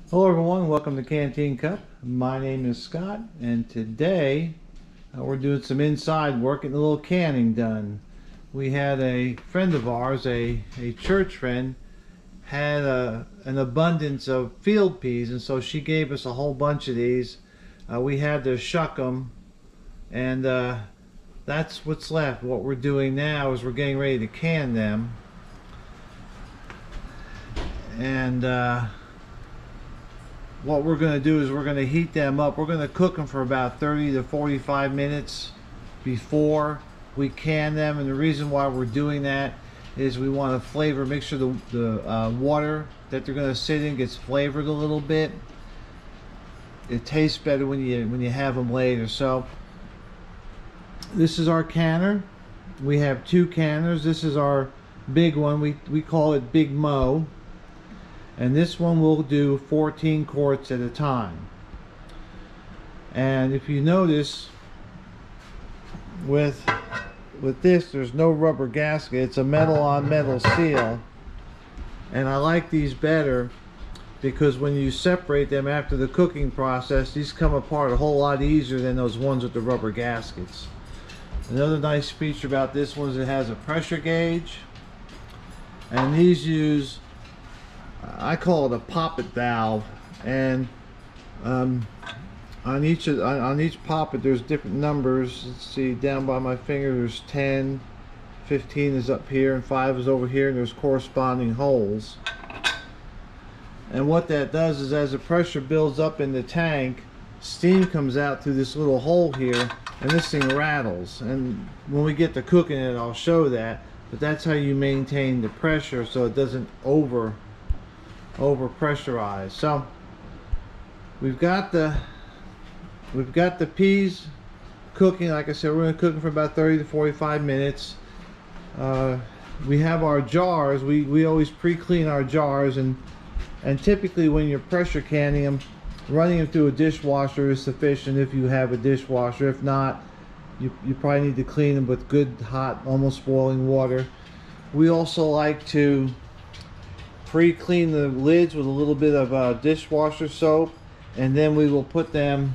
Hello everyone, welcome to Canteen Cup. My name is Scott, and today we're doing some inside work, getting a little canning done. We had a friend of ours, a church friend, had an abundance of field peas, and so she gave us a whole bunch of these. We had to shuck them, and that's what's left. What we're doing now is we're getting ready to can them. And what we're going to do is we're going to heat them up. We're going to cook them for about 30 to 45 minutes before we can them. And the reason why we're doing that is we want to flavor, make sure the water that they're going to sit in gets flavored a little bit. It tastes better when you have them later. So this is our canner. We have two canners. This is our big one. We call it Big Mo. And this one will do 14 quarts at a time. And if you notice, with this, there's no rubber gasket. It's a metal on metal seal. And I like these better because when you separate them after the cooking process, these come apart a whole lot easier than those ones with the rubber gaskets. Another nice feature about this one is it has a pressure gauge. And these use, I call it a poppet valve, and on each poppet there's different numbers. Let's see, down by my finger there's 10, 15 is up here, and 5 is over here, and there's corresponding holes. And what that does is as the pressure builds up in the tank, steam comes out through this little hole here, and this thing rattles. And when we get to cooking it, I'll show that, but that's how you maintain the pressure so it doesn't over pressurized. So we've got the peas cooking. Like I said, we're going to cook them for about 30 to 45 minutes. We have our jars. We always pre-clean our jars, and typically when you're pressure canning them, running them through a dishwasher is sufficient if you have a dishwasher. If not, you probably need to clean them with good hot, almost boiling water. We also like to pre-clean the lids with a little bit of dishwasher soap, and then we will put them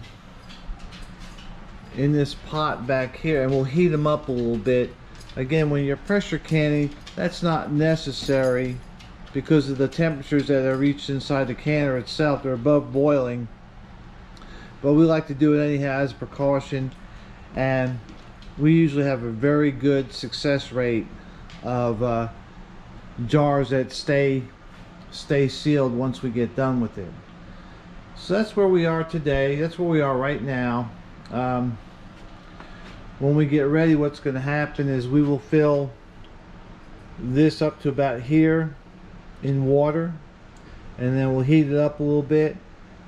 in this pot back here and we'll heat them up a little bit. Again, when you're pressure canning, that's not necessary because of the temperatures that are reached inside the canner itself. They're above boiling, but we like to do it anyhow as a precaution, and we usually have a very good success rate of jars that stay sealed once we get done with it. So that's where we are today. That's where we are right now. When we get ready, what's going to happen is we will fill this up to about here in water, and then we'll heat it up a little bit.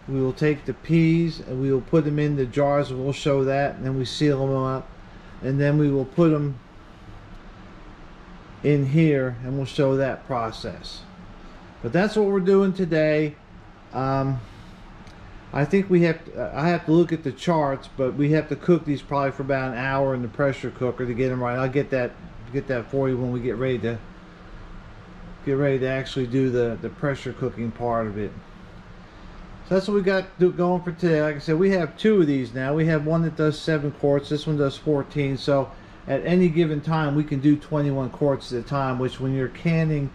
We will take the peas and we will put them in the jars, and we'll show that, and then we seal them up, and then we will put them in here and we'll show that process. But that's what we're doing today. I think I have to look at the charts, but we have to cook these probably for about an hour in the pressure cooker to get them right. I'll get that for you when we get ready to actually do the pressure cooking part of it. So that's what we got going for today. Like I said, we have two of these now. We have one that does 7 quarts. This one does 14. So at any given time, we can do 21 quarts at a time, which when you're canning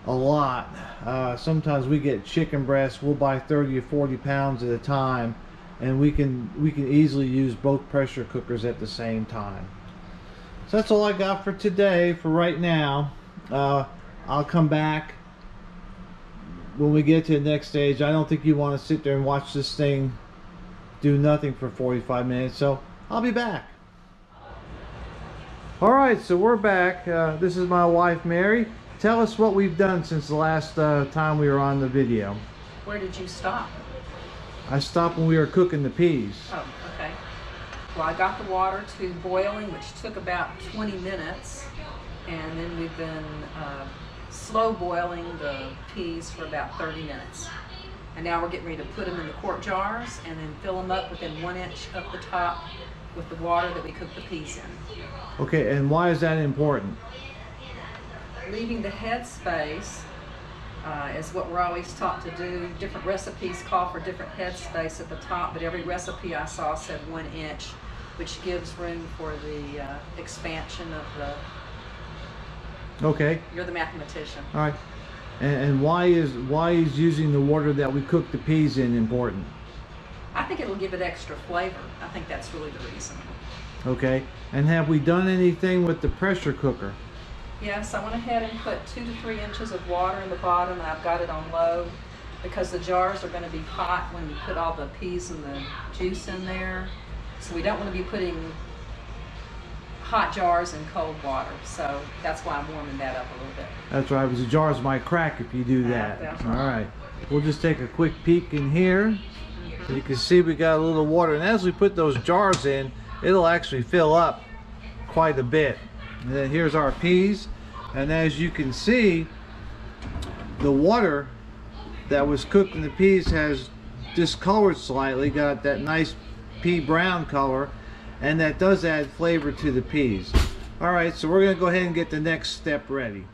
a lot, sometimes we get chicken breasts. We'll buy 30 or 40 pounds at a time, and we can easily use both pressure cookers at the same time. So that's all I got for today, for right now. I'll come back when we get to the next stage. I don't think you want to sit there and watch this thing do nothing for 45 minutes, so I'll be back. Alright, so we're back. This is my wife Mary. Tell us what we've done since the last time we were on the video. Where did you stop? I stopped when we were cooking the peas. Oh, okay. Well, I got the water to boiling, which took about 20 minutes. And then we've been slow boiling the peas for about 30 minutes. And now we're getting ready to put them in the quart jars and then fill them up within 1 inch up the top with the water that we cooked the peas in. Okay, and why is that important? Leaving the head space is what we're always taught to do. Different recipes call for different headspace at the top, but every recipe I saw said 1 inch, which gives room for the expansion of the... Okay. You're the mathematician. All right. And why is using the water that we cook the peas in important? I think it'll give it extra flavor. I think that's really the reason. Okay. And have we done anything with the pressure cooker? Yes, I went ahead and put 2 to 3 inches of water in the bottom, and I've got it on low because the jars are going to be hot when you put all the peas and the juice in there. So we don't want to be putting hot jars in cold water. So that's why I'm warming that up a little bit. That's right, because the jars might crack if you do that. That's All right. right. We'll just take a quick peek in here. You can see we got a little water, and as we put those jars in, it'll actually fill up quite a bit. And then here's our peas, and as you can see, the water that was cooked in the peas has discolored slightly, got that nice pea brown color, and that does add flavor to the peas. All right, so we're going to go ahead and get the next step ready.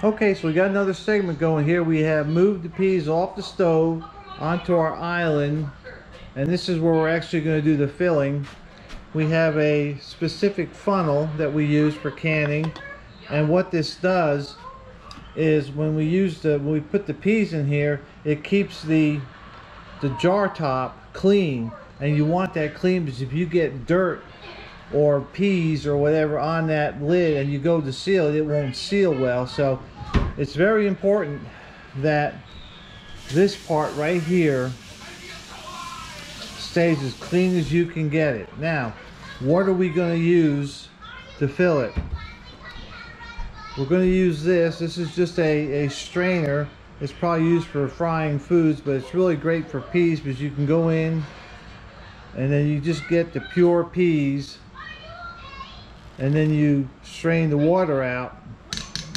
Okay, so we got another segment going here. We have moved the peas off the stove onto our island, and this is where we're actually going to do the filling. We have a specific funnel that we use for canning, and what this does is when we put the peas in here, it keeps the jar top clean, and you want that clean because if you get dirt or peas or whatever on that lid and you go to seal it, it won't seal well. So it's very important that this part right here stays as clean as you can get it. Now, what are we going to use to fill it? We're going to use this. This is just a strainer. It's probably used for frying foods, but it's really great for peas because you can go in and then you just get the pure peas, and then you strain the water out.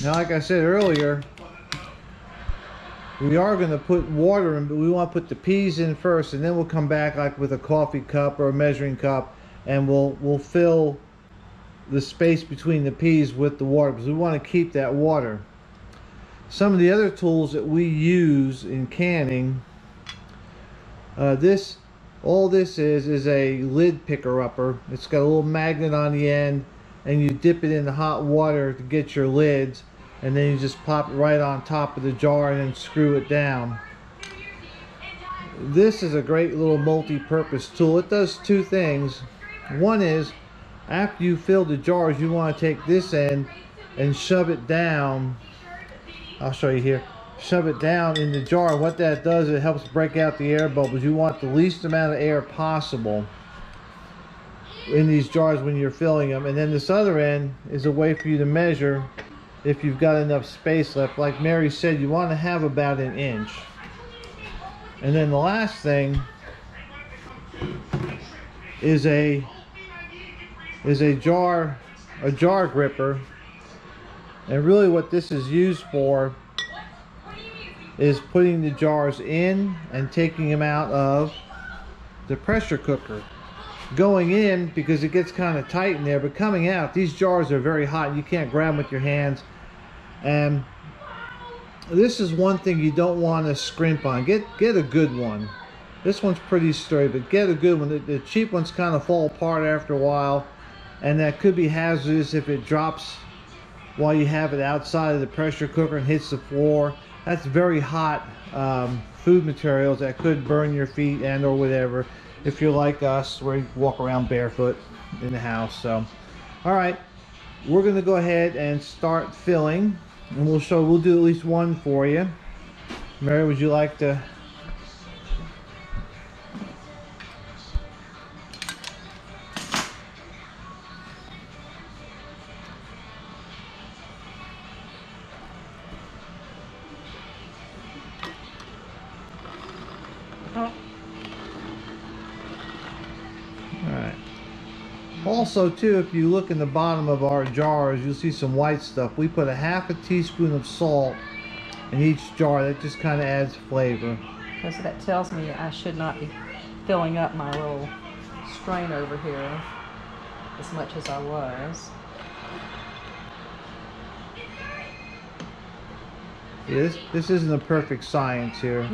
Now, like I said earlier, we are going to put water in, but we want to put the peas in first, and then we'll come back like with a coffee cup or a measuring cup, and we'll fill the space between the peas with the water because we want to keep that water. Some of the other tools that we use in canning, all this is a lid picker upper. It's got a little magnet on the end, and you dip it in the hot water to get your lids, and then you just pop it right on top of the jar and then screw it down. This is a great little multi-purpose tool. It does two things. One is, after you fill the jars, you want to take this end and shove it down. I'll show you here. Shove it down in the jar. What that does, it helps break out the air bubbles. You want the least amount of air possible in these jars when you're filling them. And then this other end is a way for you to measure if you've got enough space left. Like Mary said, you want to have about 1 inch. And then the last thing is a jar gripper. And really what this is used for is putting the jars in and taking them out of the pressure cooker. Going in because it gets kind of tight in there, but coming out, these jars are very hot. You can't grab them with your hands. And this is one thing you don't want to scrimp on. Get a good one. This one's pretty sturdy, but get a good one. The cheap ones kind of fall apart after a while, and that could be hazardous if it drops while you have it outside of the pressure cooker and hits the floor. That's very hot food materials that could burn your feet and or whatever if you're like us where you walk around barefoot in the house. So all right, we're gonna go ahead and start filling, and we'll do at least one for you. Mary, would you like to? Also too, if you look in the bottom of our jars, you'll see some white stuff. We put a half a teaspoon of salt in each jar. That just kind of adds flavor. Because that tells me I should not be filling up my little strain over here as much as I was. This isn't a perfect science here.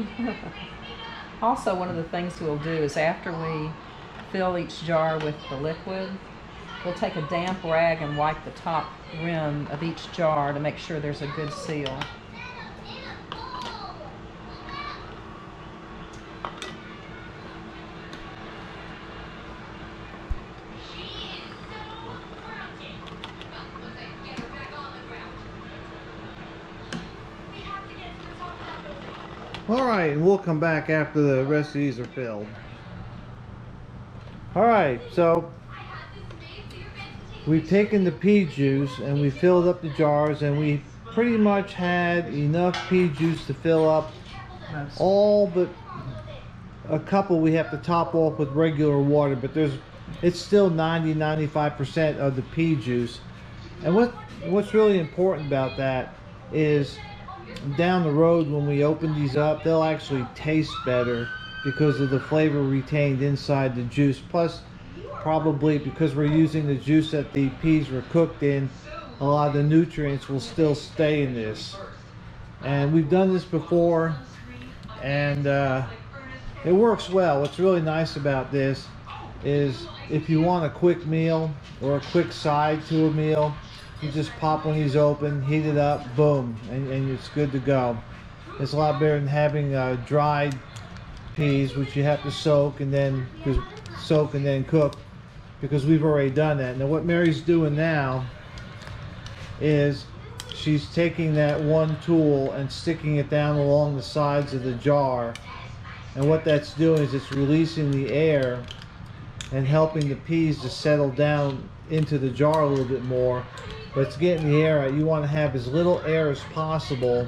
Also, one of the things we'll do is after we fill each jar with the liquid, we'll take a damp rag and wipe the top rim of each jar to make sure there's a good seal. Alright, and we'll come back after the rest of these are filled. Alright, so we've taken the pea juice and we filled up the jars, and we pretty much had enough pea juice to fill up all but a couple. We have to top off with regular water, but it's still 90-95% of the pea juice. And what's really important about that is down the road when we open these up, they'll actually taste better because of the flavor retained inside the juice. Plus, probably because we're using the juice that the peas were cooked in, a lot of the nutrients will still stay in this. And we've done this before, and it works well. What's really nice about this is if you want a quick meal or a quick side to a meal, you just pop one of these open, heat it up, boom, and it's good to go. It's a lot better than having dried peas, which you have to soak and then cook, because we've already done that. Now what Mary's doing now is she's taking that one tool and sticking it down along the sides of the jar, and what that's doing is it's releasing the air and helping the peas to settle down into the jar a little bit more. But it's getting the air out. You want to have as little air as possible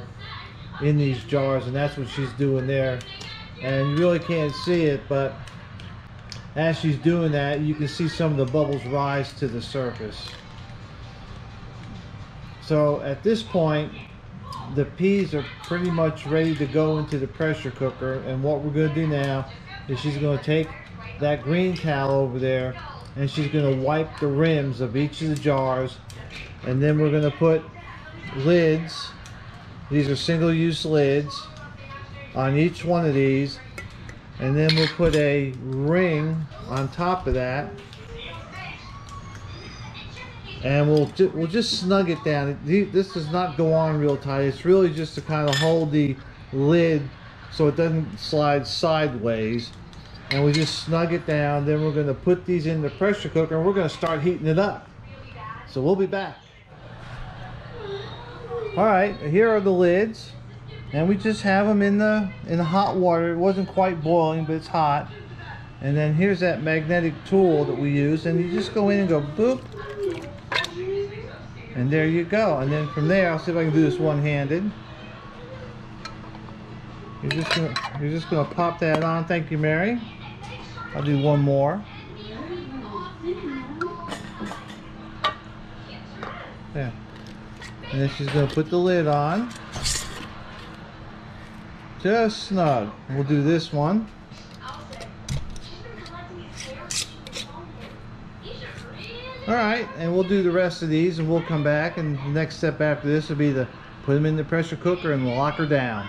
in these jars, and that's what she's doing there. And you really can't see it, but as she's doing that, you can see some of the bubbles rise to the surface. So at this point, the peas are pretty much ready to go into the pressure cooker, and what we're going to do now is she's going to take that green towel over there and she's going to wipe the rims of each of the jars, and then we're going to put lids. These are single-use lids on each one of these, and then we'll put a ring on top of that, and we'll just snug it down. This does not go on real tight. It's really just to kind of hold the lid so it doesn't slide sideways, and we just snug it down. Then we're going to put these in the pressure cooker and we're going to start heating it up. So we'll be back. Alright, here are the lids, and we just have them in the hot water. It wasn't quite boiling, but it's hot. And then here's that magnetic tool that we use, and you just go in and go boop, and there you go. And then from there, I'll see if I can do this one-handed. You're just gonna pop that on. Thank you, Mary. I'll do one more. There. And then she's going to put the lid on. Just snug. We'll do this one. Alright, and we'll do the rest of these, and we'll come back, and the next step after this will be to put them in the pressure cooker and lock her down.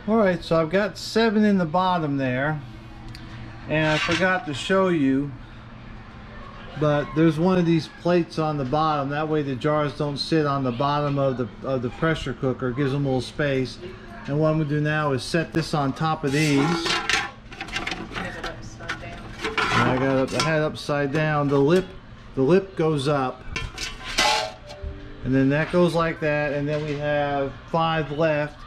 Alright, so I've got 7 in the bottom there. And I forgot to show you, but there's one of these plates on the bottom. That way the jars don't sit on the bottom of the pressure cooker. It gives them a little space. And what I'm going to do now is set this on top of these. I got the head upside down. The lip goes up, and then that goes like that. And then we have 5 left,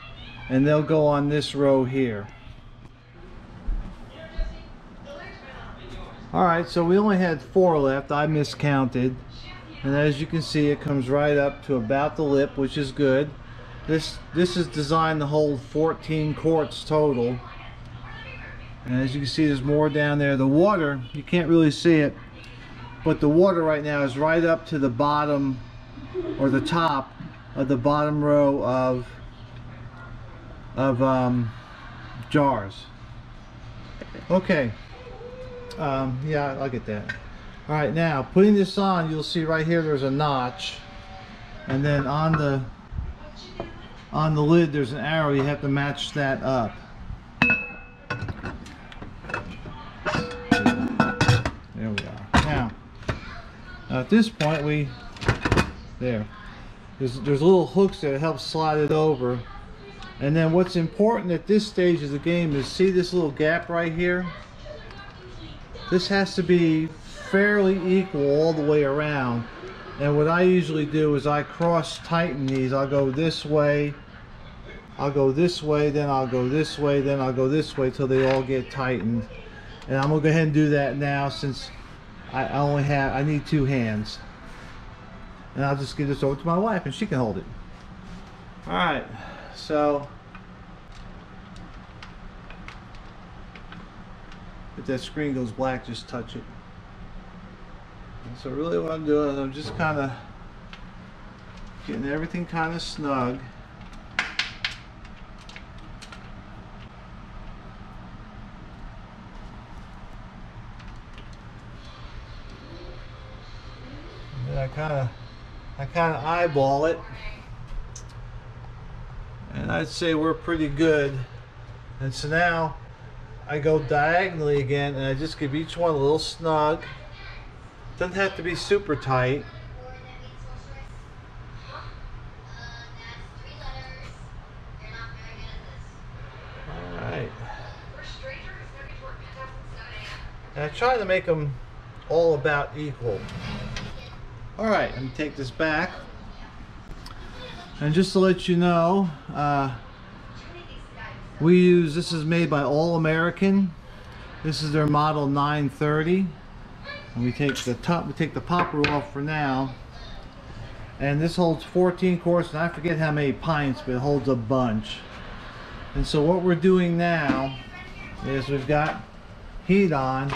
and they'll go on this row here. Alright, so we only had 4 left. I miscounted. And as you can see, it comes right up to about the lip, which is good. This is designed to hold 14 quarts total. And as you can see, there's more down there. The water, you can't really see it, but the water right now is right up to the bottom, or the top of the bottom row of jars. Okay. Yeah, I'll get that. All right, now putting this on, you'll see right here there's a notch, and then on the lid there's an arrow. You have to match that up. There we are. Now at this point there's little hooks that help slide it over. And then what's important at this stage of the game is, see this little gap right here? This has to be fairly equal all the way around. And what I usually do is I cross tighten these. I'll go this way, I'll go this way, then I'll go this way, then I'll go this way till they all get tightened. And I'm gonna go ahead and do that now, since I need 2 hands. And I'll just give this over to my wife and she can hold it. Alright, so if that screen goes black, just touch it. And so really what I'm doing is I'm just kind of getting everything kind of snug. And I kind of eyeball it, and I'd say we're pretty good. And so now I go diagonally again, and I just give each one a little snug. Doesn't have to be super tight. Alright. And I try to make them all about equal. Alright, let me take this back. And just to let you know, this is made by All American. This is their model 930. And we take the popper off for now. And this holds 14 quarts, and I forget how many pints, but it holds a bunch. And so what we're doing now is we've got heat on,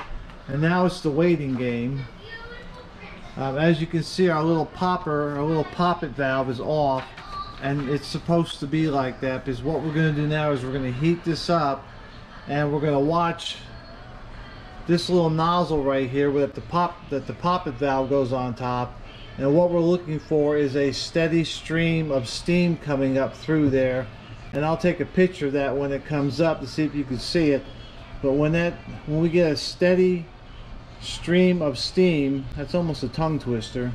and now it's the waiting game. As you can see, our little poppet valve is off, and it's supposed to be like that, because what we're going to do now is we're going to heat this up, and we're going to watch this little nozzle right here that the poppet valve goes on top. And what we're looking for is a steady stream of steam coming up through there, and I'll take a picture of that when it comes up to see if you can see it. But when we get a steady stream of steam, that's almost a tongue twister,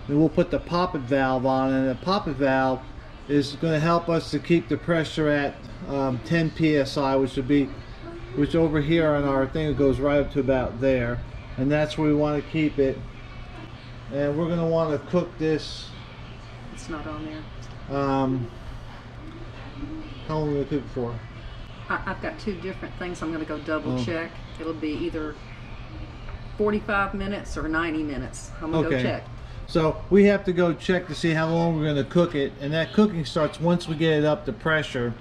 then we'll put the poppet valve on, and the poppet valve is going to help us to keep the pressure at 10 psi, which over here on our thing, it goes right up to about there, and that's where we want to keep it. And we're going to want to cook this. It's not on there. How long are we going to cook it for? I've got 2 different things. I'm going to go double check. It'll be either 45 minutes or 90 minutes. I'm going to go check. So we have to go check to see how long we're going to cook it, and that cooking starts once we get it up to pressure.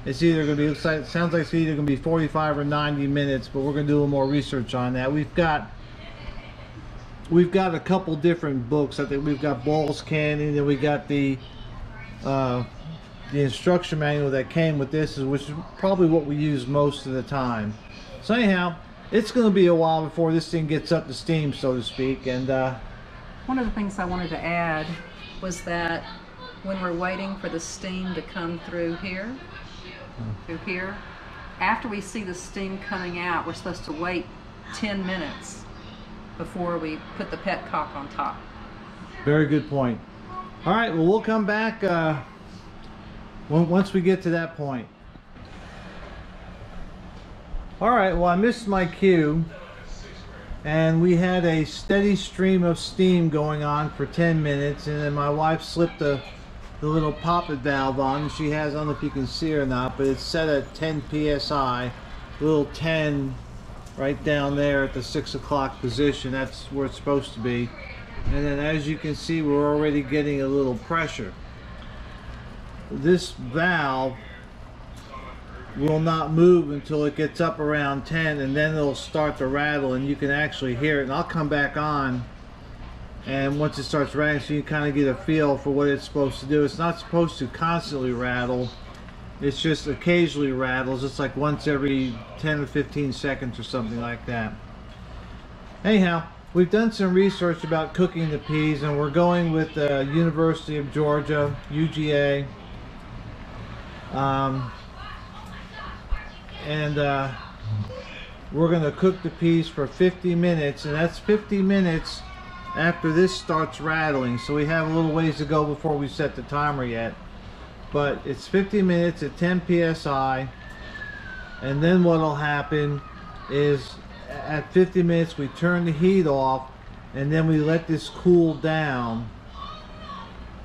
It's either going to be, it sounds like it's either going to be 45 or 90 minutes, but we're going to do a little more research on that. We've got a couple different books. I think we've got Ball's Canning, and we got the instruction manual that came with this, which is probably what we use most of the time. So anyhow, it's going to be a while before this thing gets up to steam, so to speak. And one of the things I wanted to add was that when we're waiting for the steam to come through here, after we see the steam coming out, we're supposed to wait 10 minutes before we put the petcock on top. Very good point. All right, well, we'll come back once we get to that point. All right, well, I missed my cue, and we had a steady stream of steam going on for 10 minutes, and then my wife slipped the little poppet valve on, and she has, I don't know if you can see or not, but it's set at 10 psi, little 10 right down there at the 6 o'clock position. That's where it's supposed to be. And then as you can see, we're already getting a little pressure. This valve will not move until it gets up around 10, and then it'll start to rattle, and you can actually hear it. And I'll come back on, and once it starts rattling, so you kind of get a feel for what it's supposed to do. It's not supposed to constantly rattle. It's just occasionally rattles. It's like once every 10 or 15 seconds or something like that. Anyhow, we've done some research about cooking the peas, and we're going with the University of Georgia, UGA. We're going to cook the peas for 50 minutes, and that's 50 minutes after this starts rattling. So we have a little ways to go before we set the timer yet. But it's 50 minutes at 10 psi, and then what'll happen is at 50 minutes we turn the heat off, and then we let this cool down,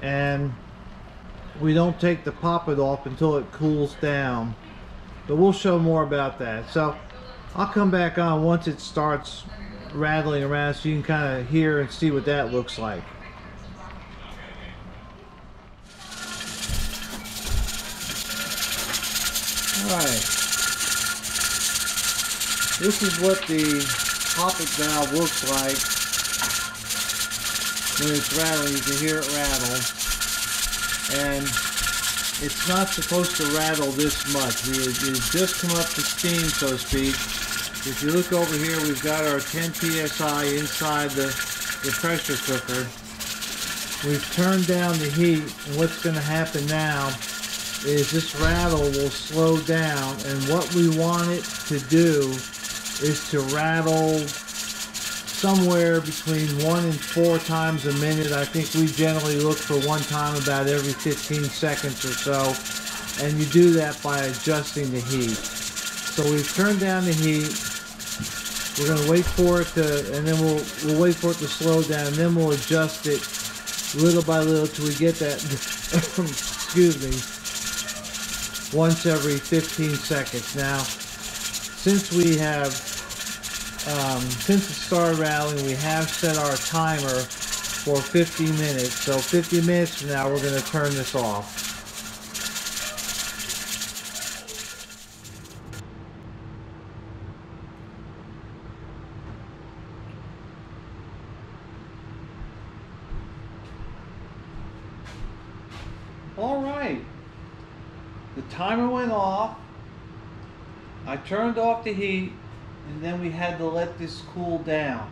and we don't take the poppet off until it cools down. But we'll show more about that. So I'll come back on once it starts rattling around so you can kind of hear and see what that looks like. Alright, this is what the poppet valve looks like when it's rattling. You can hear it rattle, and it's not supposed to rattle this much. It's just come up to steam, so to speak. If you look over here, we've got our 10 psi inside the pressure cooker. We've turned down the heat, and what's going to happen now is this rattle will slow down, and what we want it to do is to rattle somewhere between 1 and 4 times a minute. I think we generally look for 1 time about every 15 seconds or so, and you do that by adjusting the heat. So we've turned down the heat. We're going to wait for it to, and then we'll wait for it to slow down, and then we'll adjust it little by little till we get that excuse me, once every 15 seconds. Now, since we have since it started rattling, we have set our timer for 50 minutes. So 50 minutes from now, we're going to turn this off. All right, the timer went off. I turned off the heat, and then we had to let this cool down.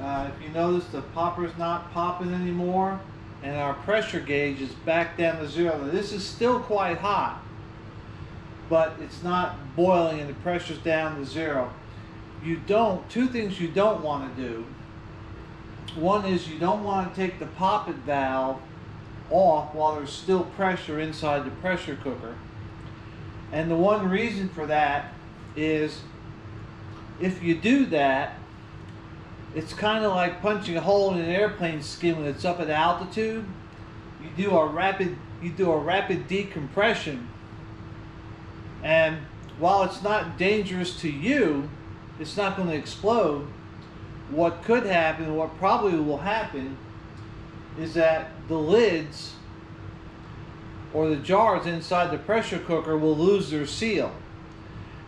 If you notice, the popper's not popping anymore, and our pressure gauge is back down to 0. Now, this is still quite hot, but it's not boiling, and the pressure's down to 0. Two things you don't want to do. One is you don't want to take the poppet valve off while there's still pressure inside the pressure cooker. And the one reason for that is if you do that, it's kind of like punching a hole in an airplane skin when it's up at altitude. You do a rapid decompression, and while it's not dangerous to you, it's not going to explode. What could happen, what probably will happen, is that the lids or the jars inside the pressure cooker will lose their seal.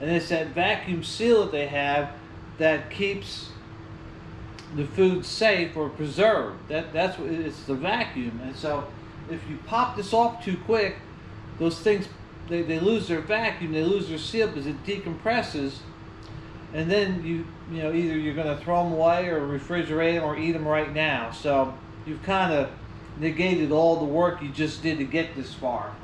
And it's that vacuum seal that they have that keeps the food safe or preserved. That's what it's, the vacuum. And so if you pop this off too quick, those things, they lose their vacuum, they lose their seal because it decompresses, and then you know either you're going to throw them away or refrigerate them or eat them right now. So you've kind of negated all the work you just did to get this far.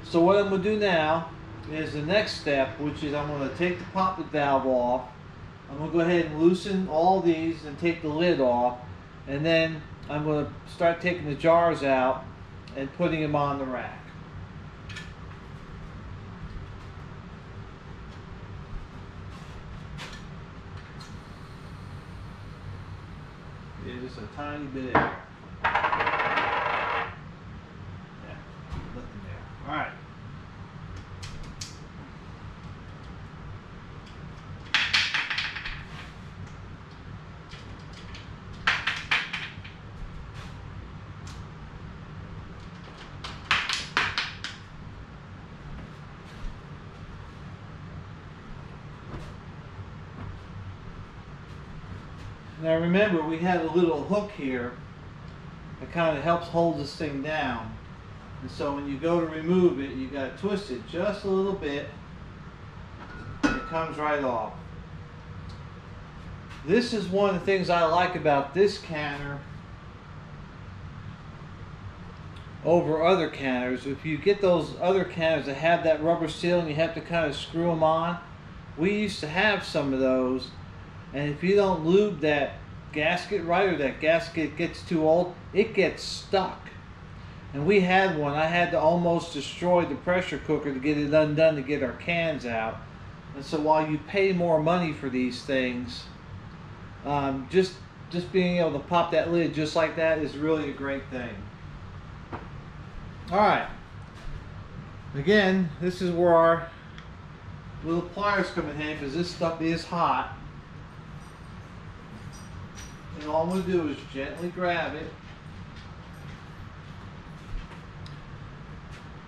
So what I'm going to do now is the next step, which is I'm going to take the poppet valve off. I'm going to go ahead and loosen all these and take the lid off, and then I'm going to start taking the jars out and putting them on the rack. Yeah, just a tiny bit of air. Yeah, nothing there. All right. Now remember, we had a little hook here that kind of helps hold this thing down. And so when you go to remove it, you got to twist it just a little bit, and it comes right off. This is one of the things I like about this canner over other canners. If you get those other canners that have that rubber seal and you have to kind of screw them on, we used to have some of those, and if you don't lube that gasket right, or that gasket gets too old, it gets stuck. And we had one. I had to almost destroy the pressure cooker to get it undone to get our cans out. And so while you pay more money for these things, just being able to pop that lid just like that is really a great thing. Alright, again, this is where our little pliers come in handy, because this stuff is hot. And all I'm going to do is gently grab it.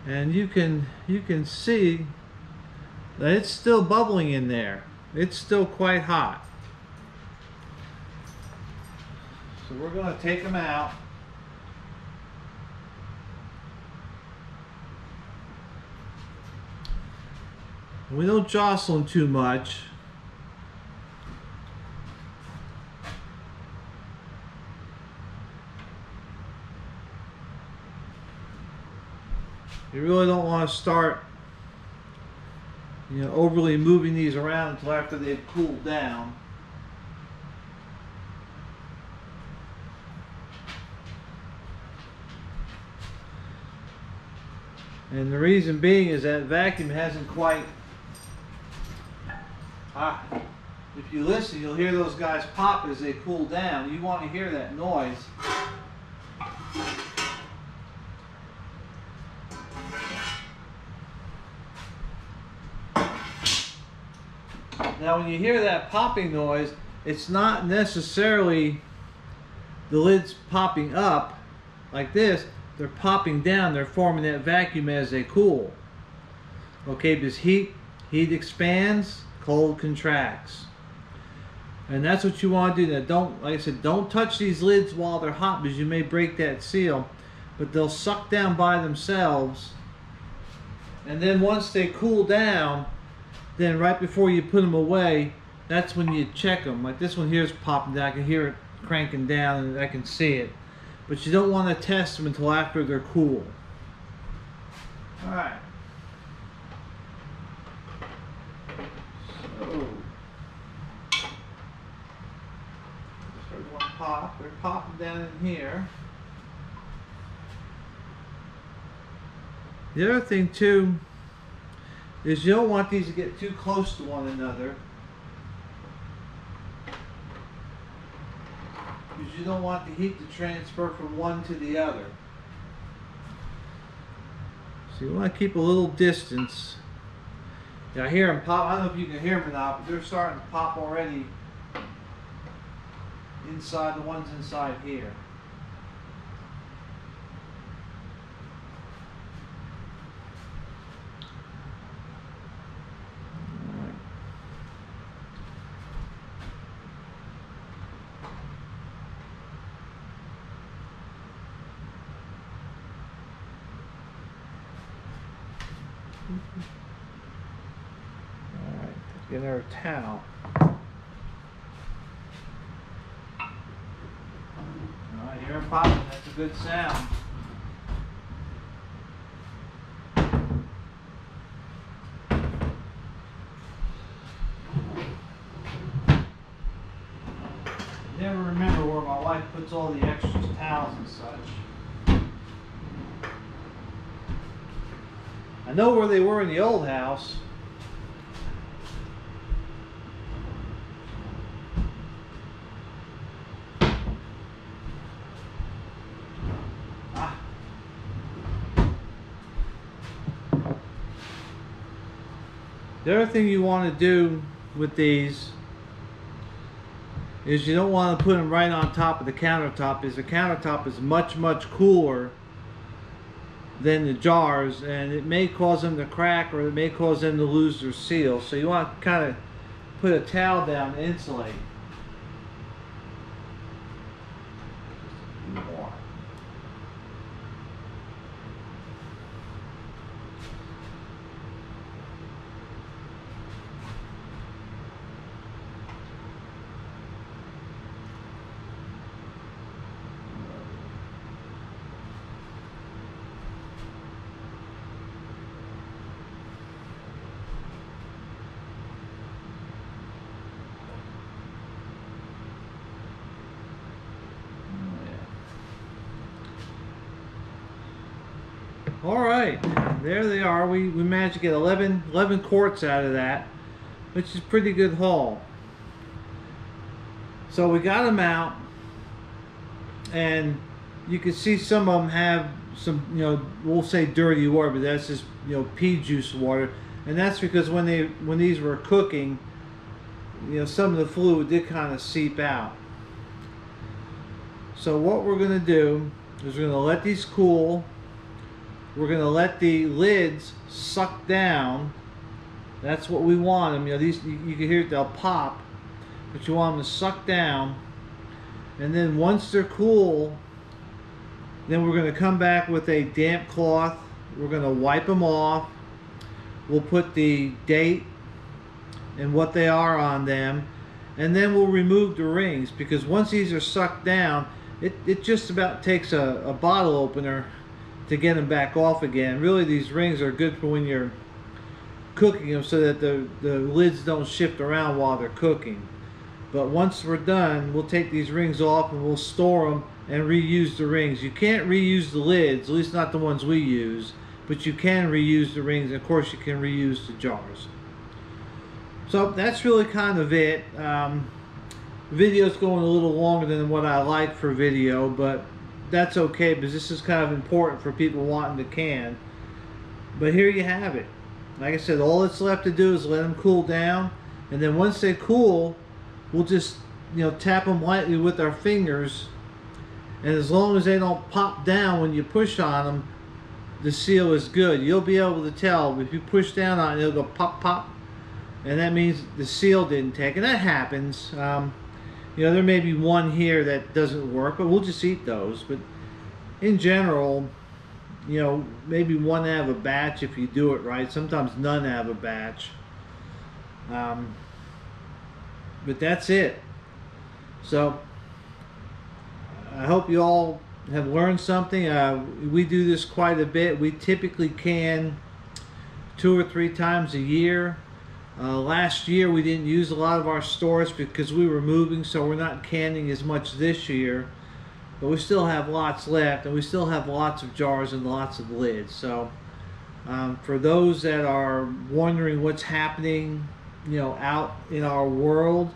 And you can see that it's still bubbling in there. It's still quite hot. So we're going to take them out. We don't jostle them too much. You really don't want to start, overly moving these around until after they've cooled down. And the reason being is that vacuum hasn't quite. If you listen, you'll hear those guys pop as they cool down. You want to hear that noise. Now when you hear that popping noise, it's not necessarily the lids popping up like this. They're popping down. They're forming that vacuum as they cool. Okay, because heat expands, cold contracts. And that's what you want to do. Now don't, like I said, don't touch these lids while they're hot, because you may break that seal. But they'll suck down by themselves. And then once they cool down, then right before you put them away, that's when you check them. Like this one here is popping down. I can hear it cranking down and I can see it. But you don't want to test them until after they're cool. Alright. So, there's one pop. They're popping down in here. The other thing too is you don't want these to get too close to one another, because you don't want the heat to transfer from one to the other. So you want to keep a little distance. Now I hear them pop. I don't know if you can hear them or not, but they're starting to pop already inside the ones inside here. Alright, get another towel. Alright, hear them popping, that's a good sound. Never remember where my wife puts all the extra towels and such. I know where they were in the old house. The other thing you want to do with these is you don't want to put them right on top of the countertop, because the countertop is much cooler than the jars, and it may cause them to crack, or it may cause them to lose their seal. So you want to kind of put a towel down to insulate. More. All right, there they are. We managed to get 11 quarts out of that, which is a pretty good haul. So we got them out, and you can see some of them have some, you know, we'll say dirty water, but that's just, you know, pea juice water, and that's because when these were cooking, you know, some of the fluid did kind of seep out. So what we're going to do is we're going to let these cool. We're going to let the lids suck down. That's what we want them. You know, these, you can hear it, they'll pop, but you want them to suck down. And then once they're cool, then we're going to come back with a damp cloth. We're going to wipe them off. We'll put the date and what they are on them, and then we'll remove the rings, because once these are sucked down, it just about takes a bottle opener to get them back off again. Really, these rings are good for when you're cooking them, so that the lids don't shift around while they're cooking. But once we're done, we'll take these rings off and we'll store them and reuse the rings. You can't reuse the lids, at least not the ones we use, but you can reuse the rings. Of course, you can reuse the jars. So that's really kind of it. Video's going a little longer than what I like for video, but that's okay, because this is kind of important for people wanting to can. But here you have it. Like I said, all that's left to do is let them cool down, and then once they cool, we'll just, you know, tap them lightly with our fingers, and as long as they don't pop down when you push on them, the seal is good. You'll be able to tell if you push down on it, it'll go pop pop, and that means the seal didn't take, and that happens. You know, there may be one here that doesn't work, but we'll just eat those. But in general, you know, maybe one out of a batch if you do it right. Sometimes none out of a batch. But that's it. So I hope you all have learned something. We do this quite a bit. We typically can 2 or 3 times a year. Last year we didn't use a lot of our stores because we were moving, so we're not canning as much this year. But we still have lots left, and we still have lots of jars and lots of lids. So for those that are wondering what's happening, you know, out in our world,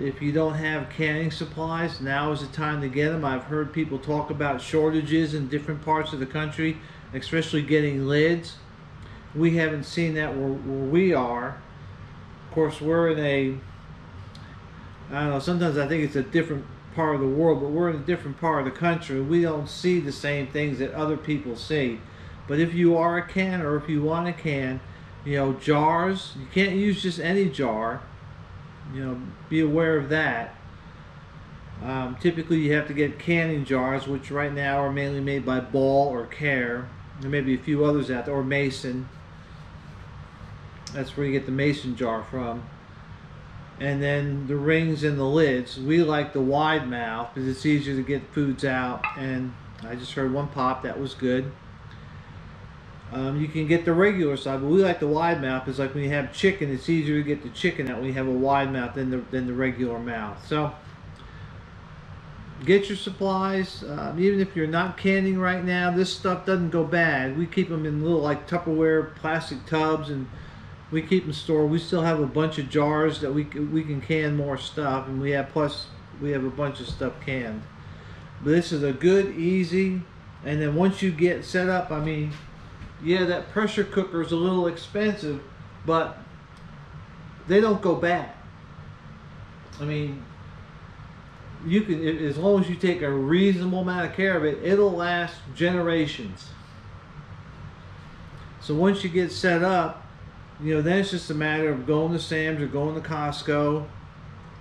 if you don't have canning supplies, now is the time to get them. I've heard people talk about shortages in different parts of the country, especially getting lids. We haven't seen that where we are. Of course, we're in a, I don't know, sometimes I think it's a different part of the world, but we're in a different part of the country. We don't see the same things that other people see. But if you are a canner, or if you want a can, you know, jars, you can't use just any jar. You know, be aware of that. Typically you have to get canning jars, which right now are mainly made by Ball or Care. There may be a few others out there, or Mason. That's where you get the Mason jar from. And then the rings and the lids. We like the wide mouth because it's easier to get foods out. And I just heard one pop, that was good. You can get the regular side, but we like the wide mouth because, like, when you have chicken, it's easier to get the chicken out when you have a wide mouth than the regular mouth. So get your supplies. Even if you're not canning right now, this stuff doesn't go bad. We keep them in little, like, Tupperware plastic tubs, and we keep them stored. We still have a bunch of jars that we can can more stuff, and we have a bunch of stuff canned. But this is a good, easy, and then once you get set up, I mean, yeah, that pressure cooker is a little expensive, but they don't go bad. I mean, you can, as long as you take a reasonable amount of care of it, it'll last generations. So once you get set up, you know, then it's just a matter of going to Sam's or going to Costco,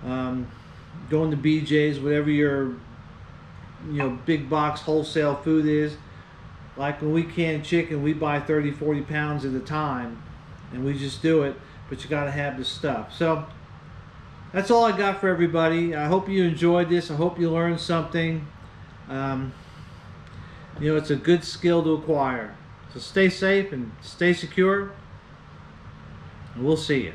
going to BJ's, whatever your, you know, big box wholesale food is. Like when we can chicken, we buy 30, 40 pounds at a time, and we just do it, but you got to have the stuff. So that's all I got for everybody. I hope you enjoyed this. I hope you learned something. You know, it's a good skill to acquire. So stay safe and stay secure, and we'll see you.